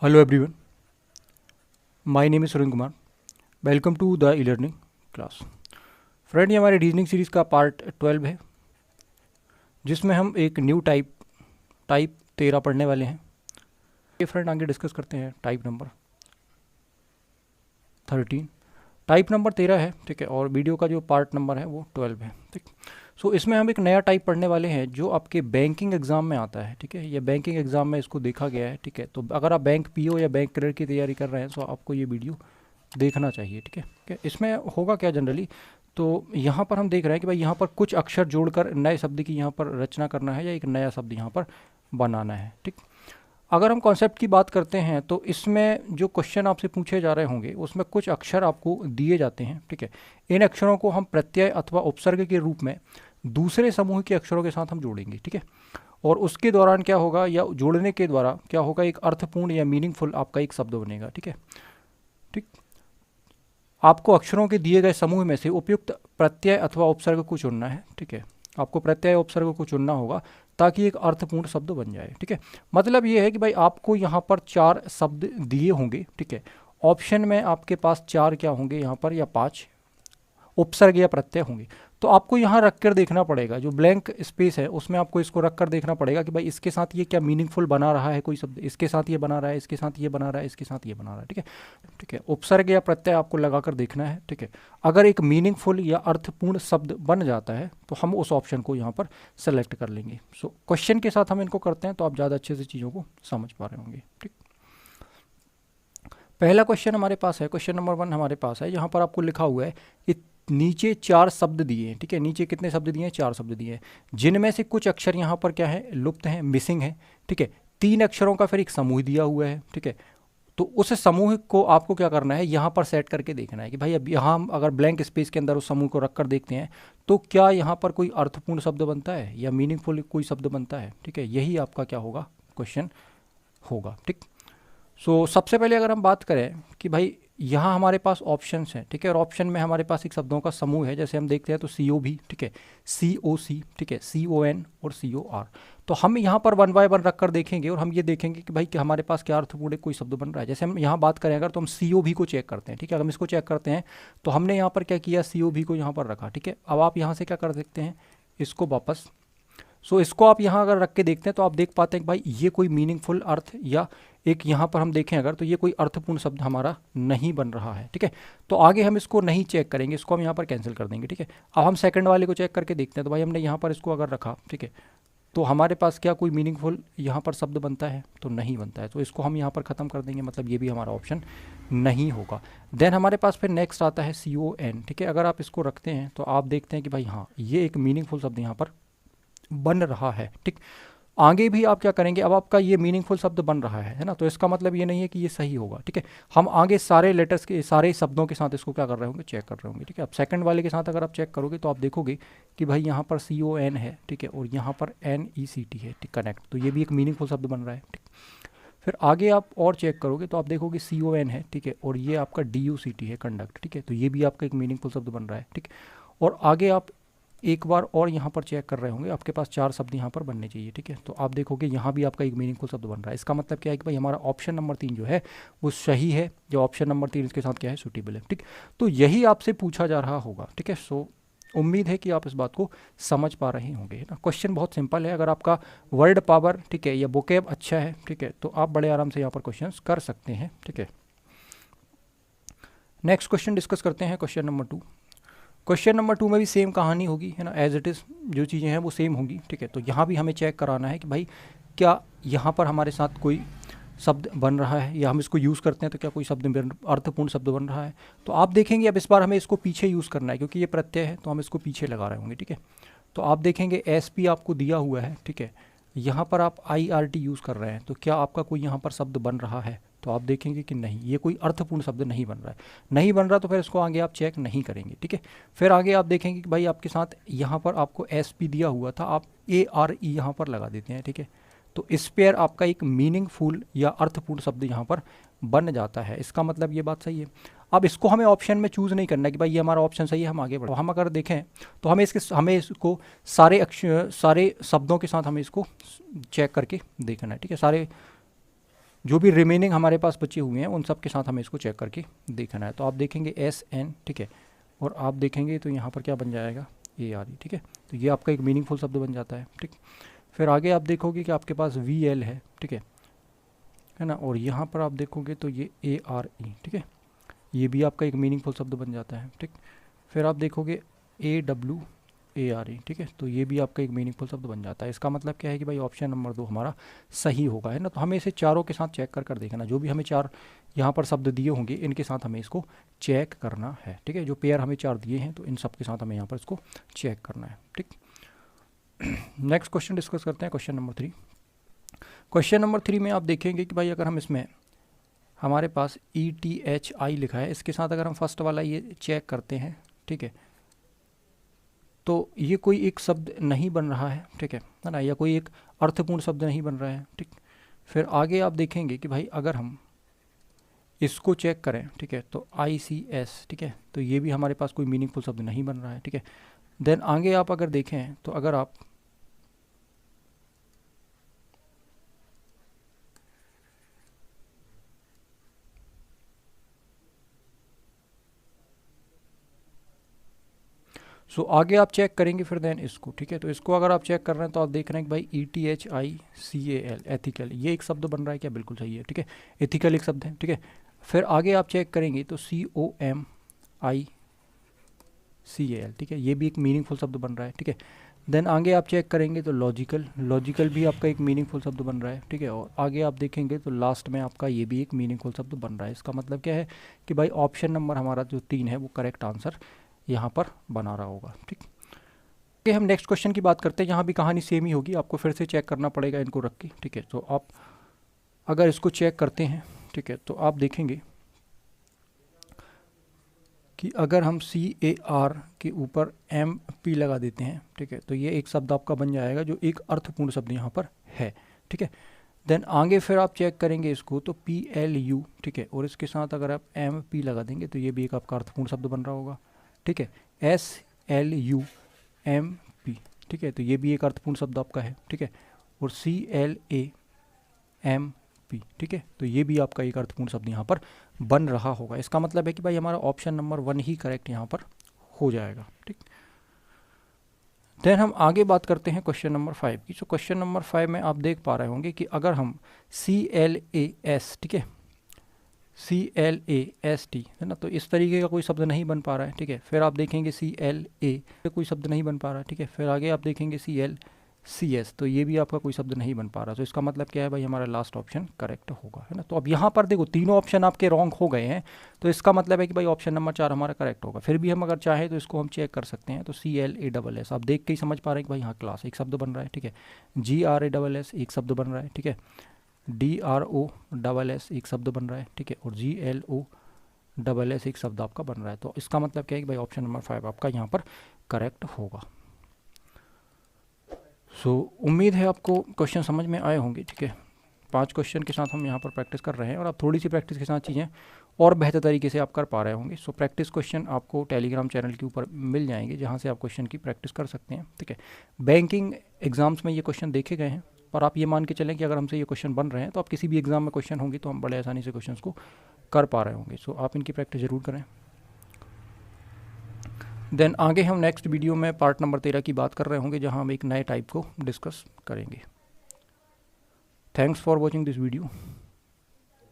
Hello everyone, my name is Surendra Kumar. Welcome to the e learning class. Friend, ये हमारी reasoning series का part 12 है, जिसमें हम एक न्यू टाइप 13 पढ़ने वाले हैं। ये फ्रेंड आगे डिस्कस करते हैं टाइप नंबर 13। टाइप नंबर 13 है, ठीक है, और वीडियो का जो पार्ट नंबर है वो 12 है, ठीक। सो इसमें हम एक नया टाइप पढ़ने वाले हैं जो आपके बैंकिंग एग्जाम में आता है, ठीक है। ये बैंकिंग एग्जाम में इसको देखा गया है, ठीक है। तो अगर आप बैंक पीओ या बैंक क्लियर की तैयारी कर रहे हैं तो आपको ये वीडियो देखना चाहिए, ठीक है। इसमें होगा क्या जनरली, तो यहाँ पर हम देख रहे हैं कि भाई यहाँ पर कुछ अक्षर जोड़कर नए शब्द की यहाँ पर रचना करना है या एक नया शब्द यहाँ पर बनाना है, ठीक। अगर हम कॉन्सेप्ट की बात करते हैं तो इसमें जो क्वेश्चन आपसे पूछे जा रहे होंगे उसमें कुछ अक्षर आपको दिए जाते हैं, ठीक है। इन अक्षरों को हम प्रत्यय अथवा उपसर्ग के रूप में दूसरे समूह के अक्षरों के साथ हम जोड़ेंगे, ठीक है। और उसके दौरान क्या होगा, या जोड़ने के द्वारा क्या होगा, एक अर्थपूर्ण या मीनिंगफुल आपका एक शब्द बनेगा, ठीक है, ठीक। आपको अक्षरों के दिए गए समूह में से उपयुक्त प्रत्यय अथवा उपसर्ग को चुनना है, ठीक है। आपको प्रत्यय उपसर्ग को चुनना होगा ताकि एक अर्थपूर्ण शब्द बन जाए, ठीक है। मतलब ये है कि भाई आपको यहाँ पर 4 शब्द दिए होंगे, ठीक है। ऑप्शन में आपके पास 4 क्या होंगे यहाँ पर, या 5 उपसर्ग या प्रत्यय होंगे। तो आपको यहाँ रख कर देखना पड़ेगा, जो ब्लैंक स्पेस है उसमें आपको इसको रख कर देखना पड़ेगा कि भाई इसके साथ ये क्या मीनिंगफुल बना रहा है कोई शब्द, इसके साथ ये बना रहा है, इसके साथ ये बना रहा है, इसके साथ ये बना रहा है, ठीक है, ठीक है। उपसर्ग या प्रत्यय आपको लगा कर देखना है, ठीक है। अगर एक मीनिंगफुल या अर्थपूर्ण शब्द बन जाता है तो हम उस ऑप्शन को यहाँ पर सेलेक्ट कर लेंगे। सो क्वेश्चन के साथ हम इनको करते हैं तो आप ज़्यादा अच्छे से चीज़ों को समझ पा रहे होंगे, ठीक। पहला क्वेश्चन हमारे पास है, क्वेश्चन नंबर 1 हमारे पास है। यहाँ पर आपको लिखा हुआ है कि नीचे 4 शब्द दिए हैं, ठीक है। नीचे कितने शब्द दिए हैं, 4 शब्द दिए हैं, जिनमें से कुछ अक्षर यहाँ पर क्या है, लुप्त हैं, मिसिंग है, ठीक है। 3 अक्षरों का फिर एक समूह दिया हुआ है, ठीक है। तो उस समूह को आपको क्या करना है, यहाँ पर सेट करके देखना है कि भाई अब यहाँ हम अगर ब्लैंक स्पेस के अंदर उस समूह को रख कर देखते हैं तो क्या यहाँ पर कोई अर्थपूर्ण शब्द बनता है या मीनिंगफुल कोई शब्द बनता है, ठीक है। यही आपका क्या होगा, क्वेश्चन होगा, ठीक। सो सबसे पहले अगर हम बात करें कि भाई यहाँ हमारे पास ऑप्शंस हैं, ठीक है, और ऑप्शन में हमारे पास एक शब्दों का समूह है। जैसे हम देखते हैं तो सी ओ भी, ठीक है, सी ओ सी, ठीक है, सी ओ एन और सी ओ आर। तो हम यहाँ पर 1 बाय 1 रख कर देखेंगे और हम ये देखेंगे कि भाई कि हमारे पास क्या अर्थपूर्ण कोई शब्द बन रहा है। जैसे हम यहाँ बात करें अगर, तो हम सी ओ भी को चेक करते हैं, ठीक है। अगर हम इसको चेक करते हैं तो हमने यहाँ पर क्या किया, सी ओ भी को यहाँ पर रखा, ठीक है। अब आप यहाँ से क्या कर सकते हैं, इसको वापस, सो इसको आप यहाँ अगर रख के देखते हैं तो आप देख पाते हैं कि भाई ये कोई मीनिंगफुल अर्थ, या एक यहाँ पर हम देखें अगर तो ये कोई अर्थपूर्ण शब्द हमारा नहीं बन रहा है, ठीक है। तो आगे हम इसको नहीं चेक करेंगे, इसको हम यहाँ पर कैंसिल कर देंगे, ठीक है। अब हम सेकंड वाले को चेक करके देखते हैं तो भाई हमने यहाँ पर इसको अगर रखा, ठीक है, तो हमारे पास क्या कोई मीनिंगफुल यहाँ पर शब्द बनता है, तो नहीं बनता है। तो इसको हम यहाँ पर ख़त्म कर देंगे, मतलब ये भी हमारा ऑप्शन नहीं होगा। देन हमारे पास फिर नेक्स्ट आता है सी ओ एन, ठीक है। अगर आप इसको रखते हैं तो आप देखते हैं कि भाई हाँ, ये एक मीनिंगफुल शब्द यहाँ पर बन रहा है, ठीक। आगे भी आप क्या करेंगे, अब आपका ये मीनिंगफुल शब्द बन रहा है ना, तो इसका मतलब ये नहीं है कि ये सही होगा, ठीक है। हम आगे सारे लेटर्स के सारे शब्दों के साथ इसको क्या कर रहे होंगे, चेक कर रहे होंगे, ठीक है। अब सेकंड वाले के साथ अगर आप चेक करोगे तो आप देखोगे कि भाई यहाँ पर सी ओ एन है, ठीक है, और यहाँ पर एन ई सी टी है, ठीक, कनेक्ट, तो ये भी एक मीनिंगफुल शब्द बन रहा है, ठीक। फिर आगे आप और चेक करोगे तो आप देखोगे सी ओ एन है, ठीक है, और ये आपका डी यू सी टी है, कंडक्ट, ठीक है, तो ये भी आपका एक मीनिंगफुल शब्द बन रहा है, ठीक। और आगे आप एक बार और यहाँ पर चेक कर रहे होंगे, आपके पास 4 शब्द यहाँ पर बनने चाहिए, ठीक है। तो आप देखोगे यहाँ भी आपका एक मीनिंगफुल शब्द बन रहा है। इसका मतलब क्या है कि भाई हमारा ऑप्शन नंबर 3 जो है वो सही है, जो ऑप्शन नंबर 3 इसके साथ क्या है, सूटेबल है, ठीक। तो यही आपसे पूछा जा रहा होगा, ठीक है। सो उम्मीद है कि आप इस बात को समझ पा रहे होंगे ना। क्वेश्चन बहुत सिंपल है, अगर आपका वर्ड पावर, ठीक है, या वोकैब अच्छा है, ठीक है, तो आप बड़े आराम से यहाँ पर क्वेश्चन कर सकते हैं, ठीक है। नेक्स्ट क्वेश्चन डिस्कस करते हैं, क्वेश्चन नंबर 2। क्वेश्चन नंबर 2 में भी सेम कहानी होगी, है ना, एज इट इज़ जो चीज़ें हैं वो सेम होंगी, ठीक है। तो यहाँ भी हमें चेक कराना है कि भाई क्या यहाँ पर हमारे साथ कोई शब्द बन रहा है, या हम इसको यूज़ करते हैं तो क्या कोई शब्द अर्थपूर्ण शब्द बन रहा है। तो आप देखेंगे अब इस बार हमें इसको पीछे यूज़ करना है, क्योंकि ये प्रत्यय है तो हम इसको पीछे लगा रहे होंगे, ठीक है। तो आप देखेंगे एस पी आपको दिया हुआ है, ठीक है, यहाँ पर आप आई आर टी यूज़ कर रहे हैं, तो क्या आपका कोई यहाँ पर शब्द बन रहा है, तो आप देखेंगे कि नहीं, ये कोई अर्थपूर्ण शब्द नहीं बन रहा है। नहीं बन रहा तो फिर इसको आगे आप चेक नहीं करेंगे, ठीक है। फिर आगे आप देखेंगे कि भाई आपके साथ यहाँ पर आपको एस पी दिया हुआ था, आप ए आर ई यहाँ पर लगा देते हैं, ठीक है। तो इस पेयर आपका एक मीनिंगफुल या अर्थपूर्ण शब्द यहाँ पर बन जाता है। इसका मतलब ये बात सही है। अब इसको हमें ऑप्शन में चूज़ नहीं करना है कि भाई ये हमारा ऑप्शन सही है, हम आगे बढ़ो। हम अगर देखें तो हमें इसको सारे शब्दों के साथ हमें इसको चेक करके देखना है, ठीक है। सारे जो भी रिमेनिंग हमारे पास बचे हुए हैं उन सब के साथ हमें इसको चेक करके देखना है। तो आप देखेंगे SN, ठीक है, और आप देखेंगे तो यहाँ पर क्या बन जाएगा ARE, ठीक है। तो ये आपका एक मीनिंगफुल शब्द बन जाता है, ठीक। फिर आगे आप देखोगे कि आपके पास VL है, ठीक है ना, और यहाँ पर आप देखोगे तो ये ARE, ठीक है, ये भी आपका एक मीनिंगफुल शब्द बन जाता है, ठीक। फिर आप देखोगे AWARE, ठीक है, तो ये भी आपका एक मीनिंगफुल शब्द बन जाता है। इसका मतलब क्या है कि भाई ऑप्शन नंबर 2 हमारा सही होगा, है ना। तो हमें इसे चारों के साथ चेक कर देखना, जो भी हमें 4 यहाँ पर शब्द दिए होंगे इनके साथ हमें इसको चेक करना है, ठीक है। जो पेयर हमें 4 दिए हैं तो इन सब के साथ हमें यहाँ पर इसको चेक करना है, ठीक। नेक्स्ट क्वेश्चन डिस्कस करते हैं, क्वेश्चन नंबर 3। क्वेश्चन नंबर 3 में आप देखेंगे कि भाई अगर हम इसमें हमारे पास ETHI लिखा है, इसके साथ अगर हम फर्स्ट वाला ये चेक करते हैं, ठीक है, तो ये कोई एक शब्द नहीं बन रहा है, ठीक है ना, या कोई एक अर्थपूर्ण शब्द नहीं बन रहा है, ठीक। फिर आगे आप देखेंगे कि भाई अगर हम इसको चेक करें, ठीक है, तो ICS, ठीक है, तो ये भी हमारे पास कोई मीनिंगफुल शब्द नहीं बन रहा है, ठीक है। देन आगे आप अगर देखें तो अगर आप आगे आप चेक करेंगे फिर देन इसको, ठीक है। तो इसको अगर आप चेक कर रहे हैं तो आप देख रहे हैं कि भाई ETHICAL, एथिकल, ये एक शब्द बन रहा है क्या? बिल्कुल सही है, ठीक है, एथिकल एक शब्द है, ठीक है। फिर आगे आप चेक करेंगे तो COMICAL, ठीक है, ये भी एक मीनिंगफुल शब्द बन रहा है, ठीक है। देन आगे आप चेक करेंगे तो लॉजिकल भी आपका एक मीनिंगफुल शब्द बन रहा है, ठीक है। और आगे आप देखेंगे तो लास्ट में आपका ये भी एक मीनिंगफुल शब्द बन रहा है। इसका मतलब क्या है कि भाई ऑप्शन नंबर हमारा जो 3 है वो करेक्ट आंसर यहाँ पर बना रहा होगा, ठीक। ओके, हम नेक्स्ट क्वेश्चन की बात करते हैं। यहाँ भी कहानी सेम ही होगी, आपको फिर से चेक करना पड़ेगा इनको रख के, ठीक है। तो आप अगर इसको चेक करते हैं, ठीक है, तो आप देखेंगे कि अगर हम CAR के ऊपर MP लगा देते हैं, ठीक है, तो ये एक शब्द आपका बन जाएगा जो एक अर्थपूर्ण शब्द यहाँ पर है, ठीक है। देन आगे फिर आप चेक करेंगे इसको तो PLU, ठीक है, और इसके साथ अगर आप MP लगा देंगे तो ये भी एक आपका अर्थपूर्ण शब्द बन रहा होगा, ठीक है। SLUMP, ठीक है, तो ये भी एक अर्थपूर्ण शब्द आपका है, ठीक है। और CLAMP, ठीक है, तो ये भी आपका एक अर्थपूर्ण शब्द यहाँ पर बन रहा होगा। इसका मतलब है कि भाई हमारा ऑप्शन नंबर 1 ही करेक्ट यहाँ पर हो जाएगा, ठीक। देन हम आगे बात करते हैं क्वेश्चन नंबर 5 की। क्वेश्चन नंबर 5 में आप देख पा रहे होंगे कि अगर हम CLAS, ठीक है, CLAST, है ना, तो इस तरीके का कोई शब्द नहीं बन पा रहा है, ठीक है। फिर आप देखेंगे CLA, कोई शब्द नहीं बन पा रहा है, ठीक है। फिर आगे आप देखेंगे CLCS, तो ये भी आपका कोई शब्द नहीं बन पा रहा। तो इसका मतलब क्या है भाई, हमारा लास्ट ऑप्शन करेक्ट होगा, है ना। तो अब यहाँ पर देखो तीनों ऑप्शन आपके रॉन्ग हो गए हैं, तो इसका मतलब है कि भाई ऑप्शन नंबर 4 हमारा करेक्ट होगा। फिर भी हम अगर चाहें तो इसको हम चेक कर सकते हैं। तो CLASS आप देख के ही समझ पा रहे हैं कि भाई हाँ क्लास एक शब्द बन रहा है, ठीक है। GRASS एक शब्द बन रहा है, ठीक है। DROSS एक शब्द बन रहा है, ठीक है। और GLOSS एक शब्द आपका बन रहा है। तो इसका मतलब क्या है कि भाई ऑप्शन नंबर 5 आपका यहाँ पर करेक्ट होगा। उम्मीद है आपको क्वेश्चन समझ में आए होंगे, ठीक है। 5 क्वेश्चन के साथ हम यहाँ पर प्रैक्टिस कर रहे हैं और आप थोड़ी सी प्रैक्टिस के साथ चीज़ें और बेहतर तरीके से आप कर पा रहे होंगे। प्रैक्टिस क्वेश्चन आपको टेलीग्राम चैनल के ऊपर मिल जाएंगे, जहाँ से आप क्वेश्चन की प्रैक्टिस कर सकते हैं, ठीक है। बैंकिंग एग्जाम्स में ये क्वेश्चन देखे गए हैं और आप ये मान के चलें कि अगर हमसे ये क्वेश्चन बन रहे हैं तो आप किसी भी एग्जाम में क्वेश्चन होंगे तो हम बड़े आसानी से क्वेश्चन को कर पा रहे होंगे। आप इनकी प्रैक्टिस ज़रूर करें। देन आगे हम नेक्स्ट वीडियो में पार्ट नंबर 13 की बात कर रहे होंगे, जहां हम एक नए टाइप को डिस्कस करेंगे। Thanks for watching this video.